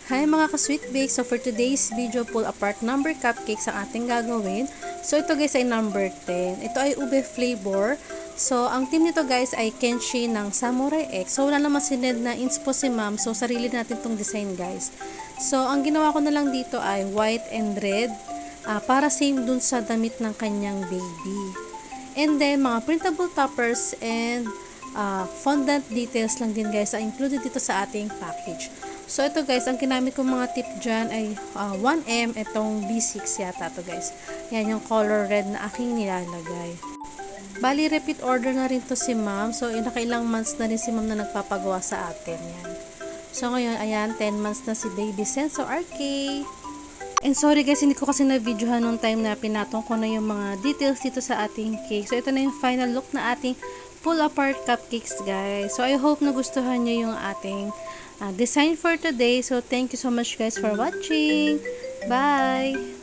Hi mga ka-sweet bake! So for today's video, pull apart number cupcakes ang ating gagawin. So ito guys ay number 10. Ito ay ube flavor. So ang team nito guys ay Kenshi ng Samurai X. So wala naman sined na inspo si ma'am. So sarili natin tong design guys. So ang ginawa ko na lang dito ay white and red. Para same dun sa damit ng kanyang baby. And then mga printable toppers and fondant details lang din guys ay included dito sa ating package. So, ito guys, ang ginamit kong mga tip dyan ay 1M, itong B6 yata to guys. Yan yung color red na aking nilalagay. Bali, repeat order na rin to si ma'am. So, nakailang months na rin si ma'am na nagpapagawa sa atin. Yan. So, ngayon, ayan, 10 months na si Baby Senso RK. And sorry guys, hindi ko kasi na-videohan nung time na pinatong ko na yung mga details dito sa ating cake. So, ito na yung final look na ating pull apart cupcakes guys. So, I hope nagustuhan nyo yung ating design for today. So, thank you so much guys for watching. Bye!